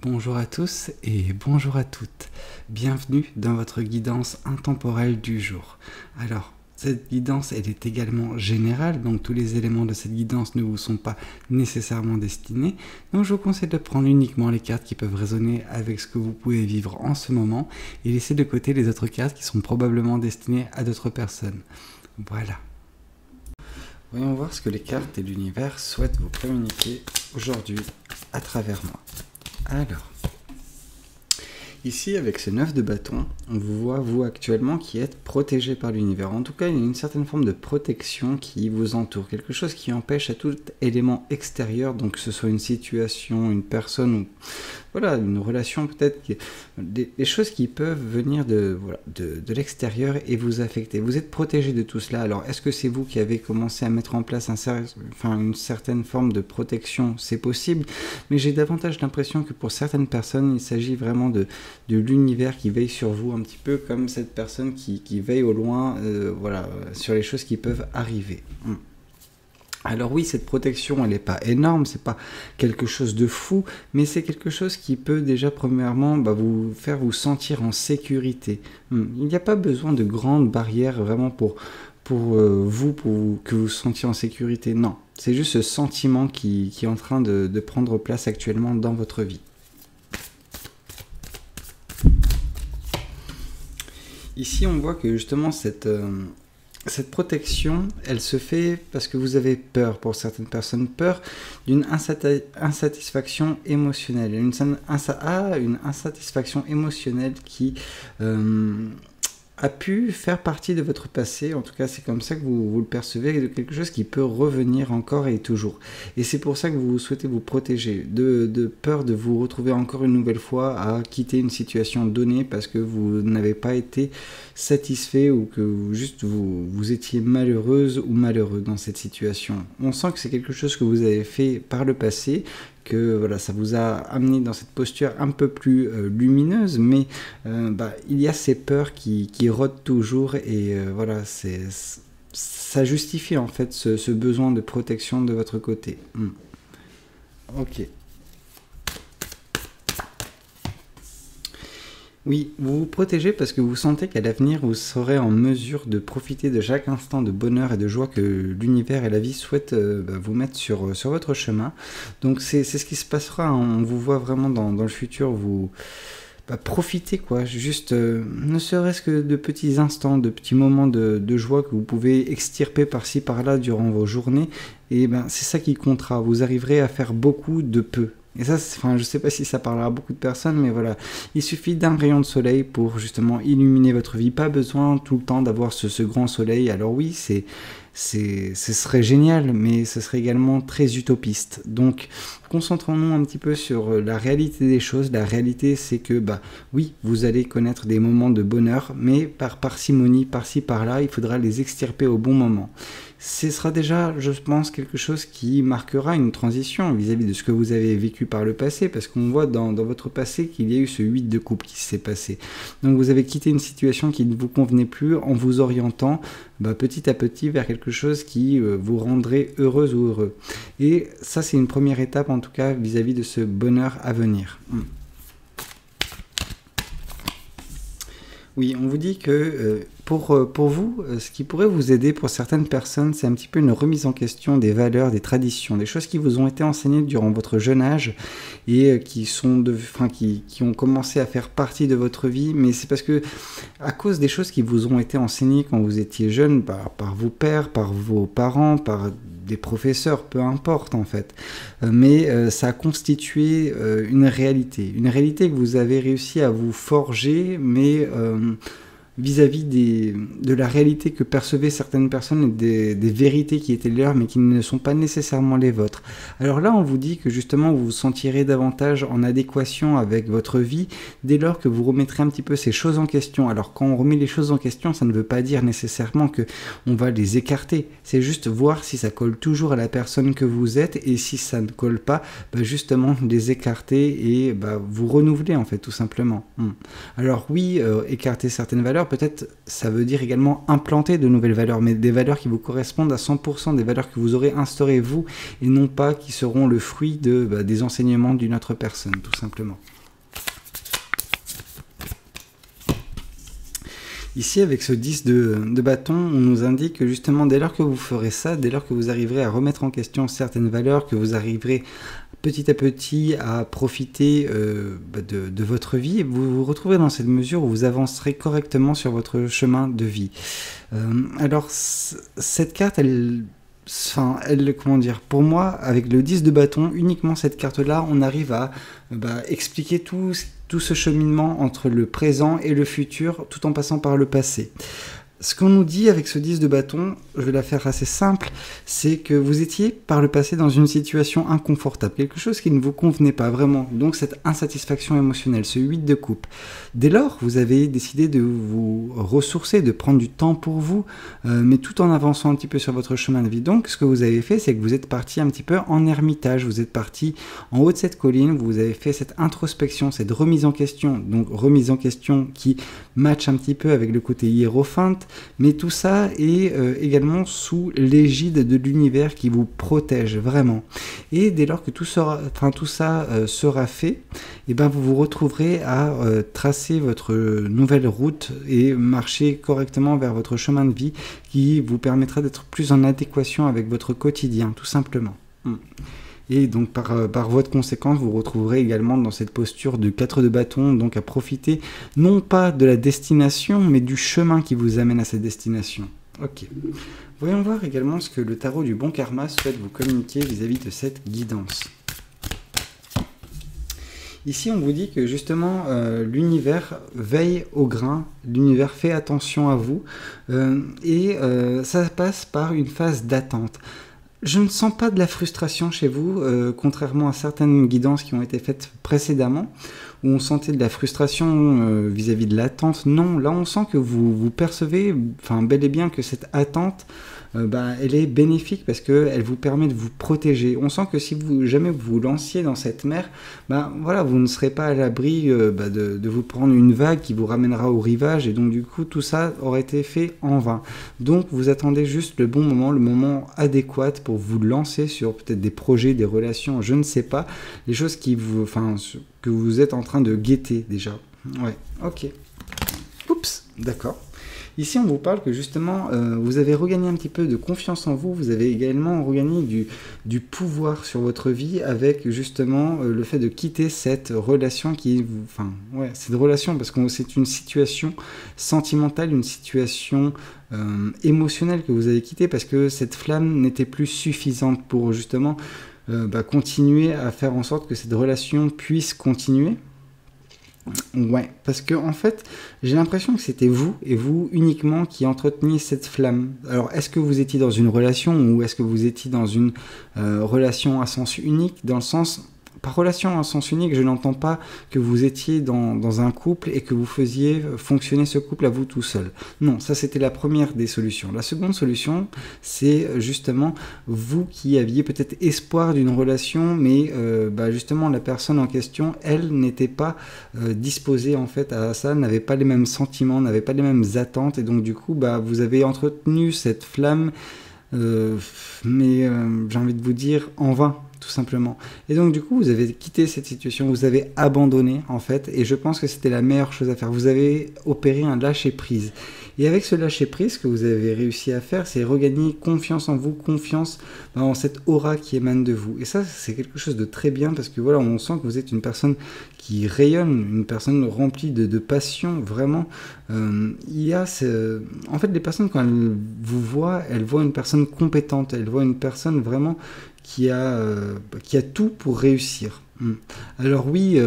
Bonjour à tous et bonjour à toutes. Bienvenue dans votre guidance intemporelle du jour. Alors, cette guidance, elle est également générale, donc tous les éléments de cette guidance ne vous sont pas nécessairement destinés. Donc je vous conseille de prendre uniquement les cartes qui peuvent résonner avec ce que vous pouvez vivre en ce moment et laisser de côté les autres cartes qui sont probablement destinées à d'autres personnes. Voilà. Voyons voir ce que les cartes et l'univers souhaitent vous communiquer aujourd'hui à travers moi. Alors, ici avec ce 9 de bâton, on vous voit vous actuellement qui êtes protégé par l'univers. En tout cas, il y a une certaine forme de protection qui vous entoure, quelque chose qui empêche à tout élément extérieur, donc que ce soit une situation, une personne ou voilà, une relation peut-être, des choses qui peuvent venir de l'extérieur et vous affecter. Vous êtes protégé de tout cela. Alors, est-ce que c'est vous qui avez commencé à mettre en place une certaine forme de protection? C'est possible, mais j'ai davantage l'impression que pour certaines personnes, il s'agit vraiment de l'univers qui veille sur vous, un petit peu comme cette personne qui veille au loin sur les choses qui peuvent arriver. Alors oui, cette protection, elle n'est pas énorme, c'est pas quelque chose de fou, mais c'est quelque chose qui peut déjà premièrement vous faire vous sentir en sécurité. Il n'y a pas besoin de grandes barrières vraiment pour que vous vous sentiez en sécurité. Non, c'est juste ce sentiment qui est en train de prendre place actuellement dans votre vie. Ici, on voit que justement cette protection, elle se fait parce que vous avez peur, pour certaines personnes, peur d'une insatisfaction émotionnelle. Une insatisfaction émotionnelle qui a pu faire partie de votre passé, en tout cas c'est comme ça que vous le percevez, de quelque chose qui peut revenir encore et toujours. Et c'est pour ça que vous souhaitez vous protéger, de peur de vous retrouver encore une nouvelle fois à quitter une situation donnée parce que vous n'avez pas été satisfait ou que vous étiez malheureuse ou malheureux dans cette situation. On sent que c'est quelque chose que vous avez fait par le passé, que voilà, ça vous a amené dans cette posture un peu plus lumineuse, mais il y a ces peurs qui rôdent toujours et voilà, ça justifie en fait ce besoin de protection de votre côté. Ok. Oui, vous vous protégez parce que vous sentez qu'à l'avenir, vous serez en mesure de profiter de chaque instant de bonheur et de joie que l'univers et la vie souhaitent vous mettre sur votre chemin. Donc c'est ce qui se passera, on vous voit vraiment dans le futur, vous profitez quoi, juste ne serait-ce que de petits instants, de petits moments de joie que vous pouvez extirper par-ci par-là durant vos journées, et c'est ça qui comptera, vous arriverez à faire beaucoup de peu. Et ça, je sais pas si ça parlera à beaucoup de personnes, mais voilà, il suffit d'un rayon de soleil pour justement illuminer votre vie. Pas besoin tout le temps d'avoir ce grand soleil. Alors oui, ce serait génial, mais ce serait également très utopiste. Donc, concentrons-nous un petit peu sur la réalité des choses. La réalité, c'est que, oui, vous allez connaître des moments de bonheur, mais par parcimonie, par-ci, par-là, il faudra les extirper au bon moment. Ce sera déjà, je pense, quelque chose qui marquera une transition vis-à-vis de ce que vous avez vécu par le passé, parce qu'on voit dans votre passé qu'il y a eu ce 8 de coupe qui s'est passé. Donc vous avez quitté une situation qui ne vous convenait plus en vous orientant petit à petit vers quelque chose qui vous rendrait heureuse ou heureux. Et ça, c'est une première étape, en tout cas, vis-à-vis de ce bonheur à venir. Oui, on vous dit que pour vous, ce qui pourrait vous aider pour certaines personnes, c'est un petit peu une remise en question des valeurs, des traditions, des choses qui vous ont été enseignées durant votre jeune âge et qui ont commencé à faire partie de votre vie, mais c'est parce que à cause des choses qui vous ont été enseignées quand vous étiez jeune, par vos pères, par vos parents, par des professeurs, peu importe en fait, mais ça a constitué une réalité que vous avez réussi à vous forger, mais vis-à-vis de la réalité que percevaient certaines personnes et des vérités qui étaient leurs mais qui ne sont pas nécessairement les vôtres. Alors là, on vous dit que justement vous vous sentirez davantage en adéquation avec votre vie dès lors que vous remettrez un petit peu ces choses en question. Alors quand on remet les choses en question, ça ne veut pas dire nécessairement que on va les écarter, c'est juste voir si ça colle toujours à la personne que vous êtes, et si ça ne colle pas, justement les écarter et vous renouveler en fait tout simplement. Alors oui, écarter certaines valeurs, peut-être ça veut dire également implanter de nouvelles valeurs, mais des valeurs qui vous correspondent à 100%, des valeurs que vous aurez instaurées vous, et non pas qui seront le fruit des enseignements d'une autre personne, tout simplement. Ici, avec ce 10 de bâton, on nous indique que justement, dès lors que vous ferez ça, dès lors que vous arriverez à remettre en question certaines valeurs, que vous arriverez petit à petit à profiter de votre vie, vous vous retrouverez dans cette mesure où vous avancerez correctement sur votre chemin de vie. Alors, cette carte, comment dire, pour moi, avec le 10 de bâton, uniquement cette carte-là, on arrive à expliquer tout ce cheminement entre le présent et le futur, tout en passant par le passé. Ce qu'on nous dit avec ce 10 de bâton, je vais la faire assez simple, c'est que vous étiez par le passé dans une situation inconfortable, quelque chose qui ne vous convenait pas vraiment, donc cette insatisfaction émotionnelle, ce 8 de coupe. Dès lors, vous avez décidé de vous ressourcer, de prendre du temps pour vous, mais tout en avançant un petit peu sur votre chemin de vie. Donc, ce que vous avez fait, c'est que vous êtes parti un petit peu en ermitage, vous êtes parti en haut de cette colline, vous avez fait cette introspection, cette remise en question, donc remise en question qui match un petit peu avec le côté hiérophante, mais tout ça est également sous l'égide de l'univers qui vous protège vraiment. Et dès lors que tout ça sera fait, et vous vous retrouverez à tracer votre nouvelle route et marcher correctement vers votre chemin de vie qui vous permettra d'être plus en adéquation avec votre quotidien, tout simplement. Et donc par voie de conséquence, vous vous retrouverez également dans cette posture de 4 de bâton, donc à profiter non pas de la destination, mais du chemin qui vous amène à cette destination. Ok. Voyons voir également ce que le tarot du bon karma souhaite vous communiquer vis-à-vis de cette guidance. Ici, on vous dit que justement, l'univers veille au grain, l'univers fait attention à vous, et ça passe par une phase d'attente. Je ne sens pas de la frustration chez vous, contrairement à certaines guidances qui ont été faites précédemment, où on sentait de la frustration vis-à-vis de l'attente. Non, là on sent que vous percevez, bel et bien que cette attente, elle est bénéfique parce qu'elle vous permet de vous protéger. On sent que si jamais vous vous lanciez dans cette mer, vous ne serez pas à l'abri de vous prendre une vague qui vous ramènera au rivage, et donc du coup tout ça aurait été fait en vain. Donc vous attendez juste le bon moment, le moment adéquat pour vous lancer sur peut-être des projets, des relations, je ne sais pas, les choses que vous êtes en train de guetter déjà. Ouais, ok. Oups, d'accord. Ici, on vous parle que justement, vous avez regagné un petit peu de confiance en vous, vous avez également regagné du pouvoir sur votre vie avec justement le fait de quitter cette relation cette relation, parce que c'est une situation sentimentale, une situation émotionnelle que vous avez quittée parce que cette flamme n'était plus suffisante pour justement continuer à faire en sorte que cette relation puisse continuer. Ouais, parce que en fait, j'ai l'impression que c'était vous et vous uniquement qui entreteniez cette flamme. Alors, est-ce que vous étiez dans une relation ou est-ce que vous étiez dans une relation à sens unique, dans le sens... Par relation à sens unique, je n'entends pas que vous étiez dans un couple et que vous faisiez fonctionner ce couple à vous tout seul. Non, ça c'était la première des solutions. La seconde solution, c'est justement vous qui aviez peut-être espoir d'une relation, mais justement la personne en question, elle n'était pas disposée en fait à ça, n'avait pas les mêmes sentiments, n'avait pas les mêmes attentes, et donc du coup, vous avez entretenu cette flamme, mais j'ai envie de vous dire en vain. Tout simplement. Et donc du coup, vous avez quitté cette situation, vous avez abandonné en fait, et je pense que c'était la meilleure chose à faire. Vous avez opéré un lâcher-prise. Et avec ce lâcher-prise, ce que vous avez réussi à faire, c'est regagner confiance en vous, confiance en cette aura qui émane de vous. Et ça, c'est quelque chose de très bien parce que voilà, on sent que vous êtes une personne qui rayonne, une personne remplie de passion, vraiment. En fait, les personnes, quand elles vous voient, elles voient une personne compétente, elles voient une personne vraiment qui a tout pour réussir. Alors oui,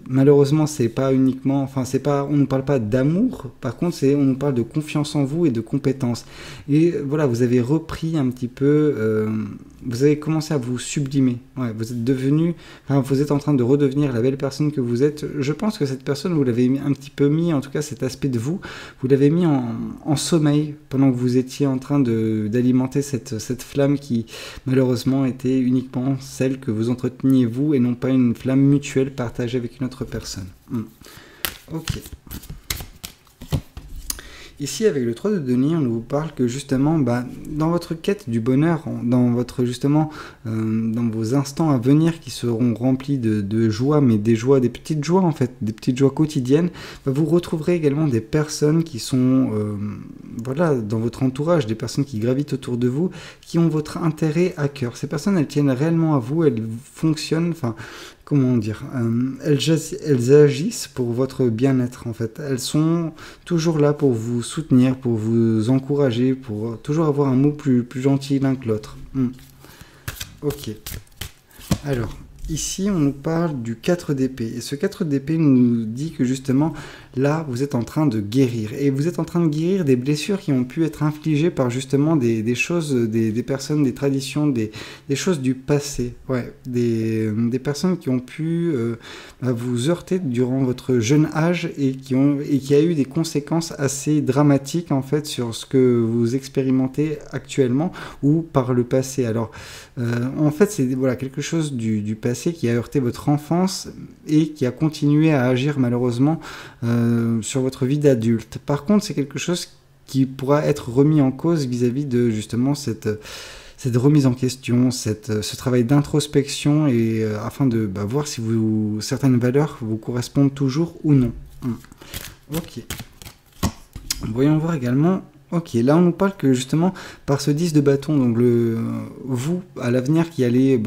malheureusement, c'est pas uniquement, on ne parle pas d'amour, par contre, on nous parle de confiance en vous et de compétence. Et voilà, vous avez repris un petit peu, vous avez commencé à vous sublimer. Ouais, vous êtes en train de redevenir la belle personne que vous êtes. Je pense que cette personne, vous l'avez un petit peu mis, en tout cas cet aspect de vous l'avez mis en sommeil pendant que vous étiez en train d'alimenter cette flamme qui, malheureusement, était uniquement celle que vous entreteniez vous et non pas une flamme mutuelle partagée avec une autre personne. Ok. Ici, avec le 3 de denier, on vous parle que justement, dans votre quête du bonheur, dans votre justement, dans vos instants à venir qui seront remplis de joie, mais des joies, des petites joies en fait, des petites joies quotidiennes, vous retrouverez également des personnes qui sont, voilà, dans votre entourage, des personnes qui gravitent autour de vous, qui ont votre intérêt à cœur. Ces personnes, elles tiennent réellement à vous, elles fonctionnent, enfin, comment dire, elles agissent pour votre bien-être en fait. Elles sont toujours là pour vous soutenir, pour vous encourager, pour toujours avoir un mot plus gentil l'un que l'autre. Ok. Alors, ici on nous parle du 4 d'épée. Et ce 4 d'épée nous dit que justement, là, vous êtes en train de guérir. Et vous êtes en train de guérir des blessures qui ont pu être infligées par justement des choses, des personnes, des traditions, des choses du passé. Ouais, des personnes qui ont pu vous heurter durant votre jeune âge et qui a eu des conséquences assez dramatiques en fait sur ce que vous expérimentez actuellement ou par le passé. Alors, en fait, c'est voilà, quelque chose du passé qui a heurté votre enfance et qui a continué à agir malheureusement sur votre vie d'adulte. Par contre, c'est quelque chose qui pourra être remis en cause vis-à-vis de justement cette remise en question, ce travail d'introspection et afin de voir si certaines valeurs vous correspondent toujours ou non. Ok. Voyons voir également. Ok, là on nous parle que justement par ce 10 de bâton, donc vous à l'avenir qui allez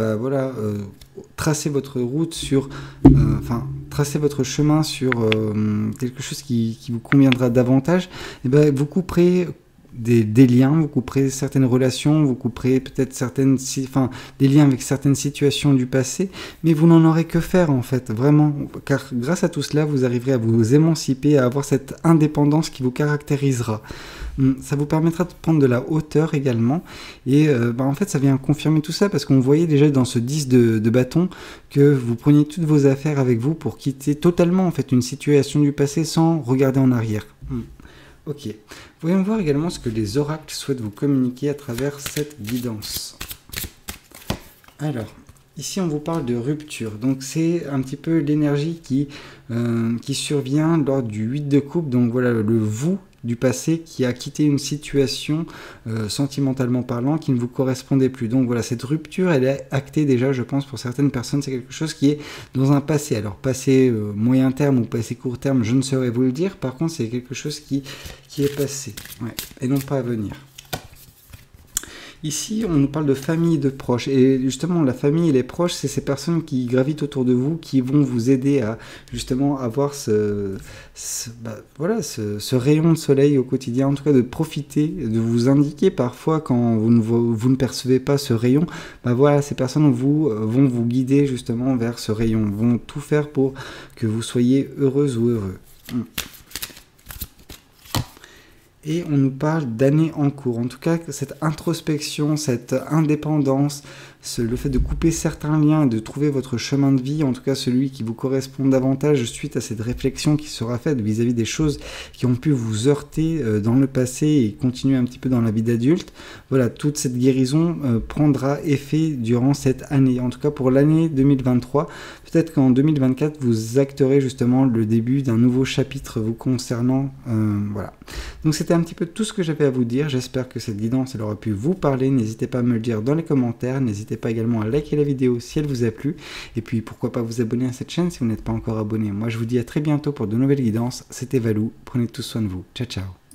tracer votre route sur, tracer votre chemin sur quelque chose qui vous conviendra davantage, et vous couperez des liens, vous couperez certaines relations, vous couperez peut-être des liens avec certaines situations du passé, mais vous n'en aurez que faire en fait, vraiment, car grâce à tout cela, vous arriverez à vous émanciper, à avoir cette indépendance qui vous caractérisera. Ça vous permettra de prendre de la hauteur également, et en fait ça vient confirmer tout ça, parce qu'on voyait déjà dans ce 10 de bâton que vous preniez toutes vos affaires avec vous pour quitter totalement en fait une situation du passé sans regarder en arrière. Ok, voyons voir également ce que les oracles souhaitent vous communiquer à travers cette guidance. Alors, ici on vous parle de rupture, donc c'est un petit peu l'énergie qui survient lors du 8 de coupe, donc voilà le vous du passé qui a quitté une situation sentimentalement parlant qui ne vous correspondait plus. Donc voilà, cette rupture elle est actée déjà, je pense, pour certaines personnes. C'est quelque chose qui est dans un passé, alors passé moyen terme ou passé court terme, je ne saurais vous le dire. Par contre c'est quelque chose qui est passé, ouais, et non pas à venir. Ici, on nous parle de famille et de proches. Et justement, la famille et les proches, c'est ces personnes qui gravitent autour de vous, qui vont vous aider à justement avoir ce rayon de soleil au quotidien, en tout cas de profiter, de vous indiquer parfois quand vous ne percevez pas ce rayon. Voilà, ces personnes vont vous guider justement vers ce rayon, vont tout faire pour que vous soyez heureuse ou heureux. Et on nous parle d'années en cours. En tout cas, cette introspection, cette indépendance, le fait de couper certains liens, de trouver votre chemin de vie, en tout cas celui qui vous correspond davantage suite à cette réflexion qui sera faite vis-à-vis des choses qui ont pu vous heurter dans le passé et continuer un petit peu dans la vie d'adulte. Voilà, toute cette guérison prendra effet durant cette année, en tout cas pour l'année 2023. Peut-être qu'en 2024, vous acterez justement le début d'un nouveau chapitre vous concernant. Voilà. Donc c'était un petit peu tout ce que j'avais à vous dire. J'espère que cette guidance elle aura pu vous parler. N'hésitez pas à me le dire dans les commentaires. N'hésitez pas également à liker la vidéo si elle vous a plu. Et puis pourquoi pas vous abonner à cette chaîne si vous n'êtes pas encore abonné. Moi je vous dis à très bientôt pour de nouvelles guidances. C'était Valou. Prenez tous soin de vous. Ciao ciao.